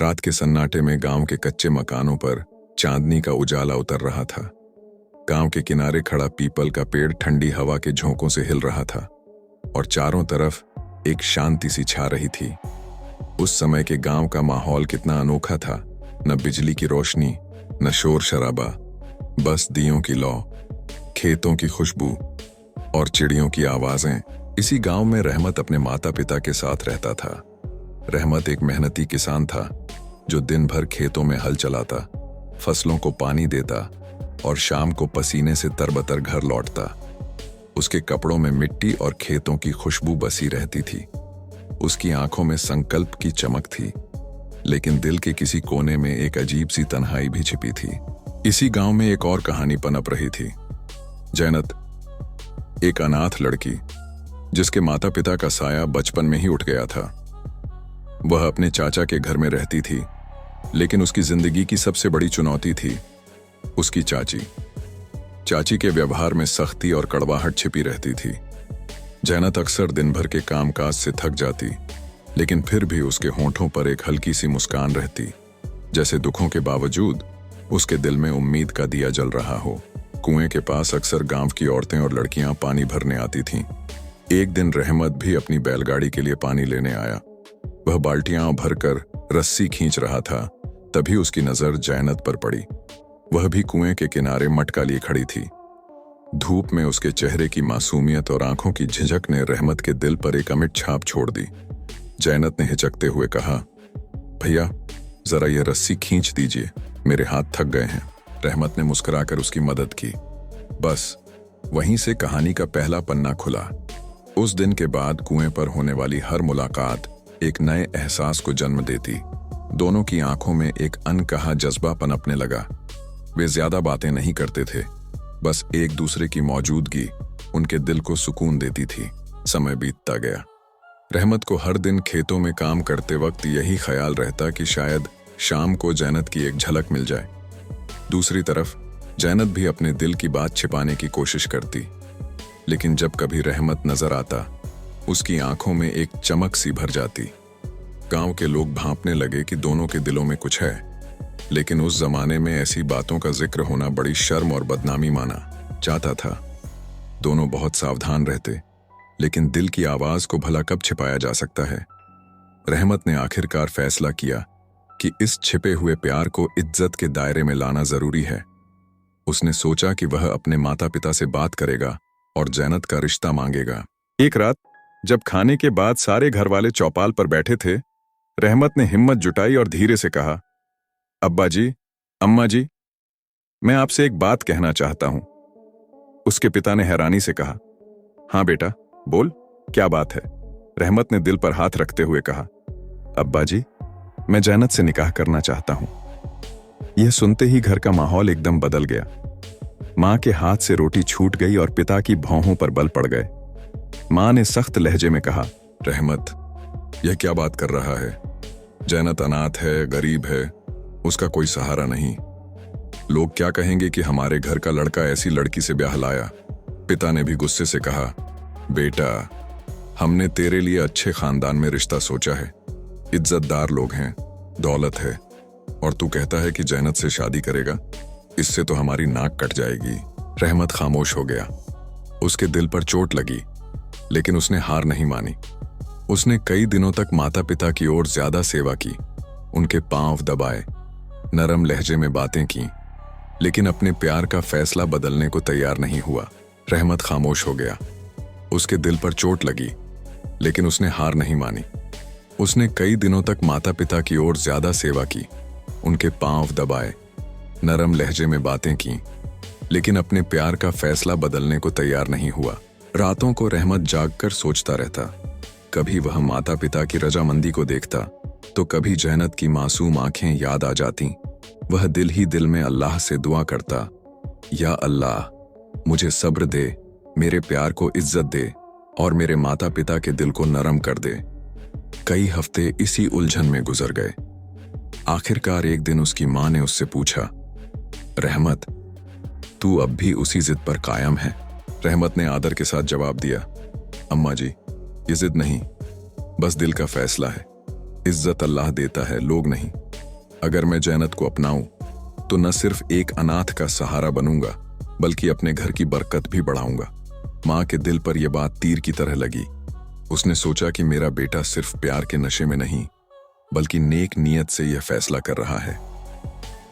रात के सन्नाटे में गांव के कच्चे मकानों पर चांदनी का उजाला उतर रहा था। गांव के किनारे खड़ा पीपल का पेड़ ठंडी हवा के झोंकों से हिल रहा था और चारों तरफ एक शांति सी छा रही थी। उस समय के गांव का माहौल कितना अनोखा था। न बिजली की रोशनी, न शोर शराबा, बस दियों की लौ, खेतों की खुशबू और चिड़ियों की आवाजें। इसी गांव में रहमत अपने माता पिता के साथ रहता था। रहमत एक मेहनती किसान था जो दिन भर खेतों में हल चलाता, फसलों को पानी देता और शाम को पसीने से तरबतर घर लौटता। उसके कपड़ों में मिट्टी और खेतों की खुशबू बसी रहती थी। उसकी आंखों में संकल्प की चमक थी, लेकिन दिल के किसी कोने में एक अजीब सी तन्हाई भी छिपी थी। इसी गांव में एक और कहानी पनप रही थी। जैनत, एक अनाथ लड़की जिसके माता पिता का साया बचपन में ही उठ गया था। वह अपने चाचा के घर में रहती थी, लेकिन उसकी जिंदगी की सबसे बड़ी चुनौती थी उसकी चाची के व्यवहार में सख्ती और कड़वाहट छिपी रहती थी। जैनत अक्सर दिन भर के कामकाज से थक जाती, लेकिन फिर भी उसके होंठों पर एक हल्की सी मुस्कान रहती, जैसे दुखों के बावजूद उसके दिल में उम्मीद का दिया जल रहा हो। कुएं के पास अक्सर गांव की औरतें और लड़कियां पानी भरने आती थीं। एक दिन रहमत भी अपनी बैलगाड़ी के लिए पानी लेने आया। वह बाल्टियां भरकर रस्सी खींच रहा था, तभी उसकी नजर जैनत पर पड़ी। वह भी कुएं के किनारे मटका लिए खड़ी थी। धूप में उसके चेहरे की मासूमियत और आंखों की झिझक ने रहमत के दिल पर एक अमिट छाप छोड़ दी। जैनत ने हिचकते हुए कहा, भैया जरा यह रस्सी खींच दीजिए, मेरे हाथ थक गए हैं। रहमत ने मुस्कुराकर उसकी मदद की। बस वहीं से कहानी का पहला पन्ना खुला। उस दिन के बाद कुएं पर होने वाली हर मुलाकात एक नए एहसास को जन्म देती। दोनों की आंखों में एक अनकहा जज्बा पनपने लगा। वे ज्यादा बातें नहीं करते थे, बस एक दूसरे की मौजूदगी उनके दिल को सुकून देती थी। समय बीतता गया। रहमत को हर दिन खेतों में काम करते वक्त यही ख्याल रहता कि शायद शाम को जैनत की एक झलक मिल जाए। दूसरी तरफ जैनत भी अपने दिल की बात छिपाने की कोशिश करती, लेकिन जब कभी रहमत नजर आता, उसकी आंखों में एक चमक सी भर जाती। गांव के लोग भांपने लगे कि दोनों के दिलों में कुछ है, लेकिन उस जमाने में ऐसी बातों का जिक्र होना बड़ी शर्म और बदनामी माना जाता था। दोनों बहुत सावधान रहते, लेकिन दिल की आवाज को भला कब छिपाया जा सकता है। रहमत ने आखिरकार फैसला किया कि इस छिपे हुए प्यार को इज्जत के दायरे में लाना जरूरी है। उसने सोचा कि वह अपने माता पिता से बात करेगा और जैनत का रिश्ता मांगेगा। एक रात जब खाने के बाद सारे घर वाले चौपाल पर बैठे थे, रहमत ने हिम्मत जुटाई और धीरे से कहा, अब्बा जी, अम्मा जी, मैं आपसे एक बात कहना चाहता हूं। उसके पिता ने हैरानी से कहा, हाँ बेटा बोल, क्या बात है? रहमत ने दिल पर हाथ रखते हुए कहा, अब्बा जी, मैं जैनत से निकाह करना चाहता हूं। यह सुनते ही घर का माहौल एकदम बदल गया। मां के हाथ से रोटी छूट गई और पिता की भौहों पर बल पड़ गए। मां ने सख्त लहजे में कहा, रहमत, यह क्या बात कर रहा है? जैनत अनाथ है, गरीब है, उसका कोई सहारा नहीं। लोग क्या कहेंगे कि हमारे घर का लड़का ऐसी लड़की से ब्याह लाया। पिता ने भी गुस्से से कहा, बेटा, हमने तेरे लिए अच्छे खानदान में रिश्ता सोचा है, इज्जतदार लोग हैं, दौलत है, और तू कहता है कि जैनत से शादी करेगा? इससे तो हमारी नाक कट जाएगी। रहमत खामोश हो गया। उसके दिल पर चोट लगी, लेकिन उसने हार नहीं मानी। उसने कई दिनों तक माता पिता की ओर ज्यादा सेवा की, उनके पांव दबाए, नरम लहजे में बातें की, लेकिन अपने प्यार का फैसला बदलने को तैयार नहीं हुआ। रहमत खामोश हो गया। उसके दिल पर चोट लगी, लेकिन उसने हार नहीं मानी। उसने कई दिनों तक माता पिता की ओर ज्यादा सेवा की, उनके पांव दबाए, नरम लहजे में बातें की, लेकिन अपने प्यार का फैसला बदलने को तैयार नहीं हुआ। रातों को रहमत जागकर सोचता रहता। कभी वह माता पिता की रजामंदी को देखता, तो कभी जैनत की मासूम आंखें याद आ जाती। वह दिल ही दिल में अल्लाह से दुआ करता, या अल्लाह, मुझे सब्र दे, मेरे प्यार को इज्जत दे और मेरे माता पिता के दिल को नरम कर दे। कई हफ्ते इसी उलझन में गुजर गए। आखिरकार एक दिन उसकी मां ने उससे पूछा, रहमत, तू अब भी उसी जिद पर कायम है? रहमत ने आदर के साथ जवाब दिया, अम्मा जी, ये जिद नहीं, बस दिल का फैसला है। इज्जत अल्लाह देता है, लोग नहीं। अगर मैं जैनत को अपनाऊं तो न सिर्फ एक अनाथ का सहारा बनूंगा बल्कि अपने घर की बरकत भी बढ़ाऊंगा। माँ के दिल पर यह बात तीर की तरह लगी। उसने सोचा कि मेरा बेटा सिर्फ प्यार के नशे में नहीं बल्कि नेक नीयत से यह फैसला कर रहा है।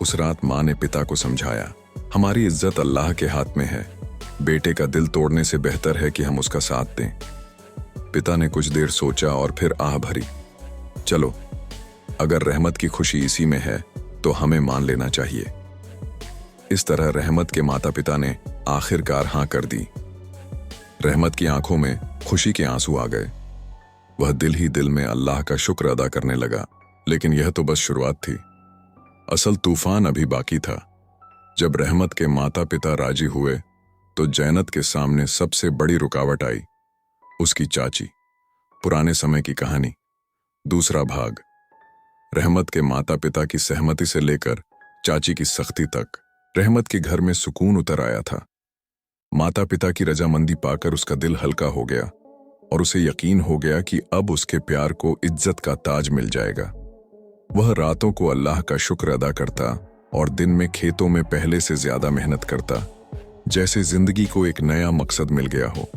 उस रात माँ ने पिता को समझाया, हमारी इज्जत अल्लाह के हाथ में है। बेटे का दिल तोड़ने से बेहतर है कि हम उसका साथ दें। पिता ने कुछ देर सोचा और फिर आह भरी, चलो अगर रहमत की खुशी इसी में है तो हमें मान लेना चाहिए। इस तरह रहमत के माता पिता ने आखिरकार हां कर दी। रहमत की आंखों में खुशी के आंसू आ गए। वह दिल ही दिल में अल्लाह का शुक्र अदा करने लगा। लेकिन यह तो बस शुरुआत थी, असल तूफान अभी बाकी था। जब रहमत के माता पिता राजी हुए तो जैनत के सामने सबसे बड़ी रुकावट आई, उसकी चाची। पुराने समय की कहानी, दूसरा भाग। रहमत के माता पिता की सहमति से लेकर चाची की सख्ती तक रहमत के घर में सुकून उतर आया था। माता पिता की रजामंदी पाकर उसका दिल हल्का हो गया और उसे यकीन हो गया कि अब उसके प्यार को इज्जत का ताज मिल जाएगा। वह रातों को अल्लाह का शुक्र अदा करता और दिन में खेतों में पहले से ज्यादा मेहनत करता, जैसे जिंदगी को एक नया मकसद मिल गया हो।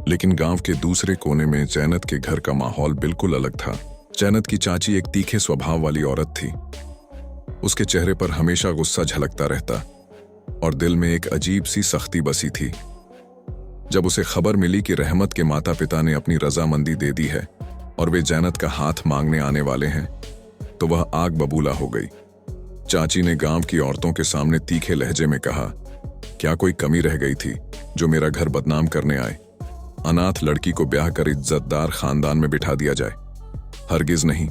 लेकिन गांव के दूसरे कोने में जैनत के घर का माहौल बिल्कुल अलग था। जैनत की चाची एक तीखे स्वभाव वाली औरत थी। उसके चेहरे पर हमेशा गुस्सा झलकता रहता और दिल में एक अजीब सी सख्ती बसी थी। जब उसे खबर मिली कि रहमत के माता पिता ने अपनी रजामंदी दे दी है और वे जैनत का हाथ मांगने आने वाले हैं, तो वह आग बबूला हो गई। चाची ने गांव की औरतों के सामने तीखे लहजे में कहा, क्या कोई कमी रह गई थी जो मेरा घर बदनाम करने आए? अनाथ लड़की को ब्याह कर इज्जतदार खानदान में बिठा दिया जाए? हरगिज नहीं,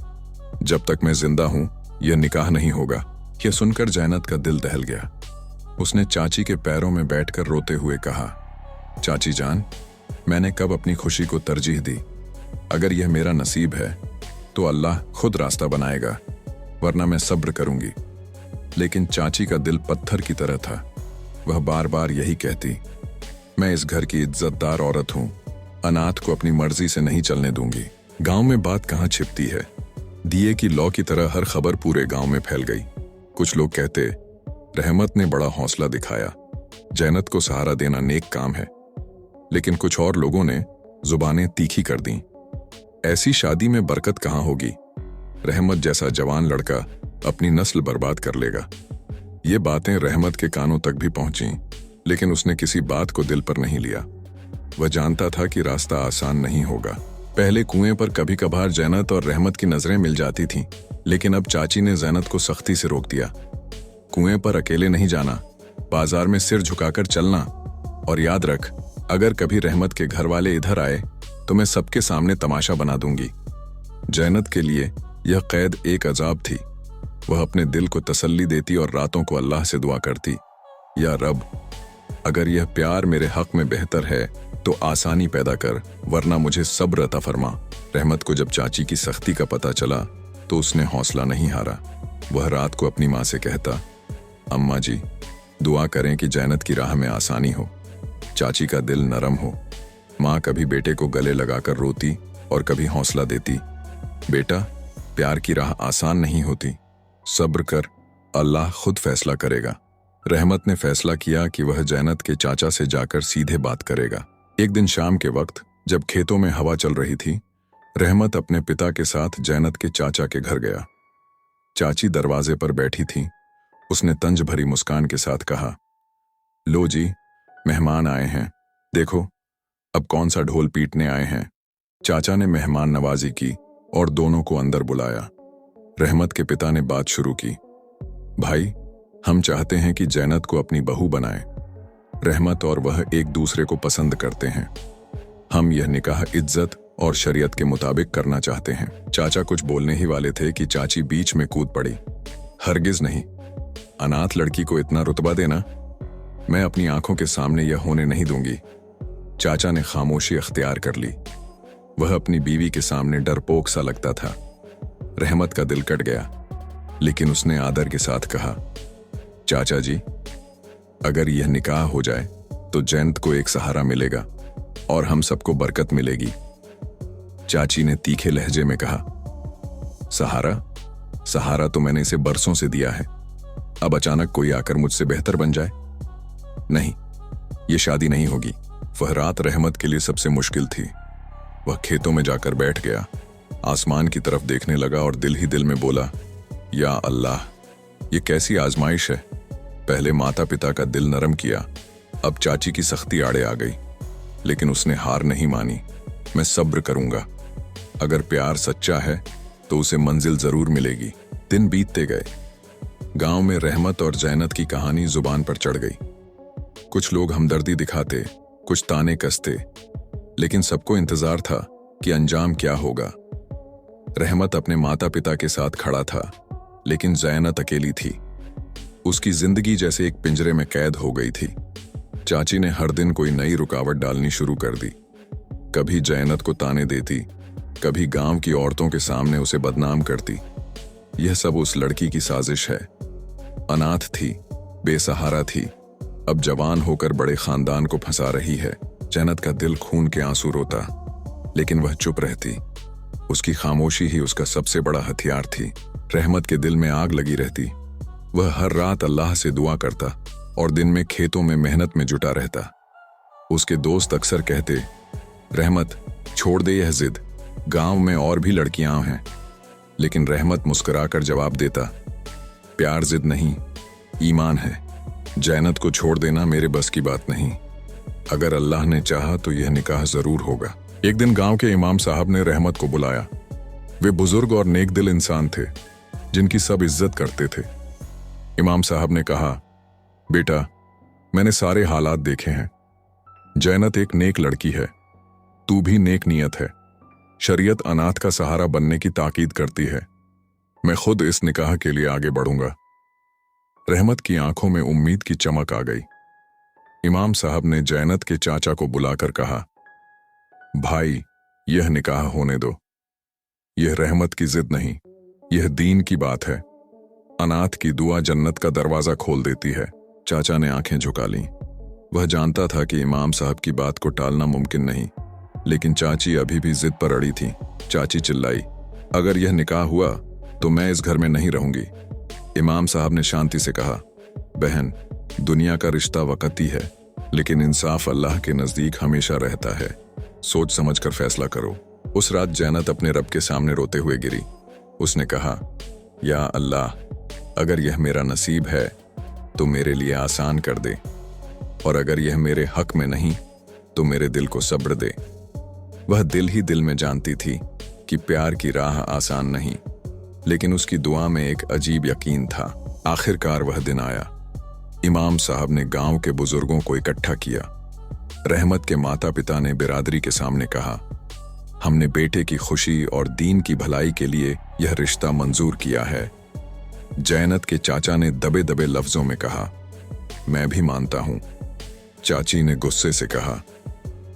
जब तक मैं जिंदा हूं यह निकाह नहीं होगा। यह सुनकर जैनत का दिल दहल गया। उसने चाची के पैरों में बैठकर रोते हुए कहा, चाची जान, मैंने कब अपनी खुशी को तरजीह दी? अगर यह मेरा नसीब है तो अल्लाह खुद रास्ता बनाएगा, वरना मैं सब्र करूंगी। लेकिन चाची का दिल पत्थर की तरह था। वह बार बार यही कहती, मैं इस घर की इज्जतदार औरत हूं, अनाथ को अपनी मर्जी से नहीं चलने दूंगी। गांव में बात कहां छिपती है, दिए की लौ की तरह हर खबर पूरे गांव में फैल गई। कुछ लोग कहते, रहमत ने बड़ा हौसला दिखाया, जैनत को सहारा देना नेक काम है। लेकिन कुछ और लोगों ने जुबानें तीखी कर दी, ऐसी शादी में बरकत कहां होगी? रहमत जैसा जवान लड़का अपनी नस्ल बर्बाद कर लेगा। ये बातें रहमत के कानों तक भी पहुंची, लेकिन उसने किसी बात को दिल पर नहीं लिया। वह जानता था कि रास्ता आसान नहीं होगा। पहले कुएं पर कभी कभार जैनत और रहमत की नजरें मिल जाती थीं, लेकिन अब चाची ने जैनत को सख्ती से रोक दिया। कुएं पर अकेले नहीं जाना, बाजार में सिर झुकाकर चलना, और याद रख, अगर कभी रहमत के घर वाले इधर आए तो मैं सबके सामने तमाशा बना दूंगी। जैनत के लिए यह कैद एक अजाब थी। वह अपने दिल को तसल्ली देती और रातों को अल्लाह से दुआ करती, या रब, अगर यह प्यार मेरे हक में बेहतर है तो आसानी पैदा कर, वरना मुझे सब्र अता फरमा। रहमत को जब चाची की सख्ती का पता चला तो उसने हौसला नहीं हारा। वह रात को अपनी माँ से कहता, अम्मा जी, दुआ करें कि जैनत की राह में आसानी हो, चाची का दिल नरम हो। माँ कभी बेटे को गले लगाकर रोती और कभी हौसला देती, बेटा, प्यार की राह आसान नहीं होती, सब्र कर, अल्लाह खुद फैसला करेगा। रहमत ने फैसला किया कि वह जैनत के चाचा से जाकर सीधे बात करेगा। एक दिन शाम के वक्त जब खेतों में हवा चल रही थी, रहमत अपने पिता के साथ जैनत के चाचा के घर गया। चाची दरवाजे पर बैठी थी। उसने तंज भरी मुस्कान के साथ कहा, लो जी, मेहमान आए हैं, देखो अब कौन सा ढोल पीटने आए हैं। चाचा ने मेहमान नवाजी की और दोनों को अंदर बुलाया। रहमत के पिता ने बात शुरू की, भाई, हम चाहते हैं कि जैनत को अपनी बहू बनाएं। रहमत और वह एक दूसरे को पसंद करते हैं। हम यह निकाह इज्जत और शरीयत के मुताबिक करना चाहते हैं। चाचा कुछ बोलने ही वाले थे कि चाची बीच में कूद पड़ी, हरगिज नहीं, अनाथ लड़की को इतना रुतबा देना, मैं अपनी आंखों के सामने यह होने नहीं दूंगी। चाचा ने खामोशी अख्तियार कर ली। वह अपनी बीवी के सामने डरपोक सा लगता था। रहमत का दिल कट गया, लेकिन उसने आदर के साथ कहा, चाचा जी, अगर यह निकाह हो जाए तो जैनत को एक सहारा मिलेगा और हम सबको बरकत मिलेगी। चाची ने तीखे लहजे में कहा, सहारा? सहारा तो मैंने इसे बरसों से दिया है, अब अचानक कोई आकर मुझसे बेहतर बन जाए? नहीं, ये शादी नहीं होगी। वह रात रहमत के लिए सबसे मुश्किल थी। वह खेतों में जाकर बैठ गया, आसमान की तरफ देखने लगा और दिल ही दिल में बोला, या अल्लाह, ये कैसी आजमाइश है। पहले माता पिता का दिल नरम किया, अब चाची की सख्ती आड़े आ गई, लेकिन उसने हार नहीं मानी। मैं सब्र करूंगा, अगर प्यार सच्चा है तो उसे मंजिल जरूर मिलेगी। दिन बीतते गए। गांव में रहमत और जैनत की कहानी जुबान पर चढ़ गई। कुछ लोग हमदर्दी दिखाते, कुछ ताने कसते, लेकिन सबको इंतजार था कि अंजाम क्या होगा। रहमत अपने माता पिता के साथ खड़ा था, लेकिन जैनत अकेली थी। उसकी जिंदगी जैसे एक पिंजरे में कैद हो गई थी। चाची ने हर दिन कोई नई रुकावट डालनी शुरू कर दी। कभी जैनत को ताने देती, कभी गांव की औरतों के सामने उसे बदनाम करती। यह सब उस लड़की की साजिश है। अनाथ थी, बेसहारा थी, अब जवान होकर बड़े खानदान को फंसा रही है। जैनत का दिल खून के आंसू रोता, लेकिन वह चुप रहती। उसकी खामोशी ही उसका सबसे बड़ा हथियार थी। रहमत के दिल में आग लगी रहती। वह हर रात अल्लाह से दुआ करता और दिन में खेतों में मेहनत में जुटा रहता। उसके दोस्त अक्सर कहते, रहमत छोड़ दे यह जिद, गांव में और भी लड़कियां हैं। लेकिन रहमत मुस्कुराकर जवाब देता, प्यार जिद नहीं, ईमान है। जैनत को छोड़ देना मेरे बस की बात नहीं। अगर अल्लाह ने चाहा तो यह निकाह जरूर होगा। एक दिन गांव के इमाम साहब ने रहमत को बुलाया। वे बुजुर्ग और नेक दिल इंसान थे, जिनकी सब इज्जत करते थे। इमाम साहब ने कहा, बेटा, मैंने सारे हालात देखे हैं। जैनत एक नेक लड़की है, तू भी नेक नियत है। शरीयत अनाथ का सहारा बनने की ताकीद करती है। मैं खुद इस निकाह के लिए आगे बढ़ूंगा। रहमत की आंखों में उम्मीद की चमक आ गई। इमाम साहब ने जैनत के चाचा को बुलाकर कहा, भाई, यह निकाह होने दो। यह रहमत की जिद नहीं, यह दीन की बात है। अनाथ की दुआ जन्नत का दरवाजा खोल देती है। चाचा ने आंखें झुका लीं। वह जानता था कि इमाम साहब की बात को टालना मुमकिन नहीं, लेकिन चाची अभी भी जिद पर अड़ी थी। चाची चिल्लाई, अगर यह निकाह हुआ तो मैं इस घर में नहीं रहूंगी। इमाम साहब ने शांति से कहा, बहन, दुनिया का रिश्ता वक़्ती है, लेकिन इंसाफ अल्लाह के नजदीक हमेशा रहता है। सोच समझ कर फैसला करो। उस रात जैनत अपने रब के सामने रोते हुए गिरी। उसने कहा, या अल्लाह, अगर यह मेरा नसीब है तो मेरे लिए आसान कर दे, और अगर यह मेरे हक में नहीं तो मेरे दिल को सब्र दे। वह दिल ही दिल में जानती थी कि प्यार की राह आसान नहीं, लेकिन उसकी दुआ में एक अजीब यकीन था। आखिरकार वह दिन आया। इमाम साहब ने गांव के बुजुर्गों को इकट्ठा किया। रहमत के माता पिता ने बिरादरी के सामने कहा, हमने बेटे की खुशी और दीन की भलाई के लिए यह रिश्ता मंजूर किया है। जैनत के चाचा ने दबे दबे लफ्जों में कहा, मैं भी मानता हूं। चाची ने गुस्से से कहा,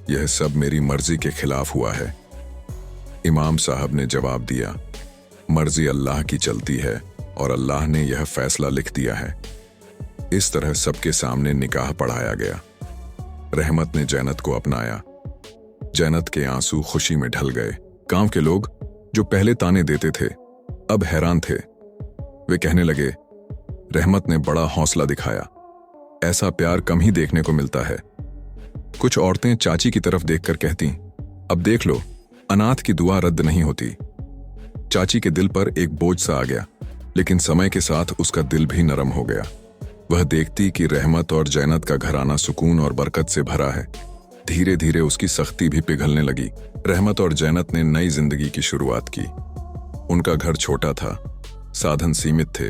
यह सब मेरी मर्जी के खिलाफ हुआ है। इमाम साहब ने जवाब दिया, मर्जी अल्लाह की चलती है और अल्लाह ने यह फैसला लिख दिया है। इस तरह सबके सामने निकाह पढ़ाया गया। रहमत ने जैनत को अपनाया। जैनत के आंसू खुशी में ढल गए। गांव के लोग जो पहले ताने देते थे, अब हैरान थे। वे कहने लगे, रहमत ने बड़ा हौसला दिखाया, ऐसा प्यार कम ही देखने को मिलता है। कुछ औरतें चाची की तरफ देखकर कहती, अब देख लो, अनाथ की दुआ रद्द नहीं होती। चाची के दिल पर एक बोझ सा आ गया, लेकिन समय के साथ उसका दिल भी नरम हो गया। वह देखती कि रहमत और जैनत का घराना सुकून और बरकत से भरा है। धीरे धीरे उसकी सख्ती भी पिघलने लगी। रहमत और जैनत ने नई जिंदगी की शुरुआत की। उनका घर छोटा था, साधन सीमित थे,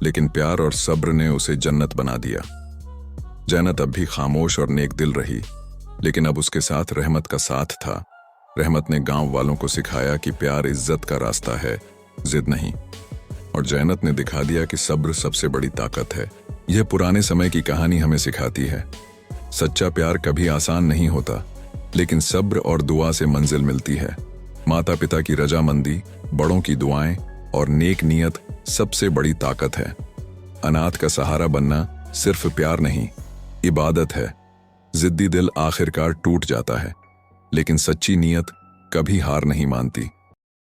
लेकिन प्यार और सब्र ने उसे जन्नत बना दिया। जैनत अब भी खामोश और नेक दिल रही, लेकिन अब उसके साथ रहमत का साथ था। रहमत ने गांव वालों को सिखाया कि प्यार इज्जत का रास्ता है, जिद नहीं। और जैनत ने दिखा दिया कि सब्र सबसे बड़ी ताकत है। यह पुराने समय की कहानी हमें सिखाती है, सच्चा प्यार कभी आसान नहीं होता, लेकिन सब्र और दुआ से मंजिल मिलती है। माता पिता की रजामंदी, बड़ों की दुआएं और नेक नियत सबसे बड़ी ताकत है। अनाथ का सहारा बनना सिर्फ प्यार नहीं, इबादत है। जिद्दी दिल आखिरकार टूट जाता है, लेकिन सच्ची नीयत कभी हार नहीं मानती।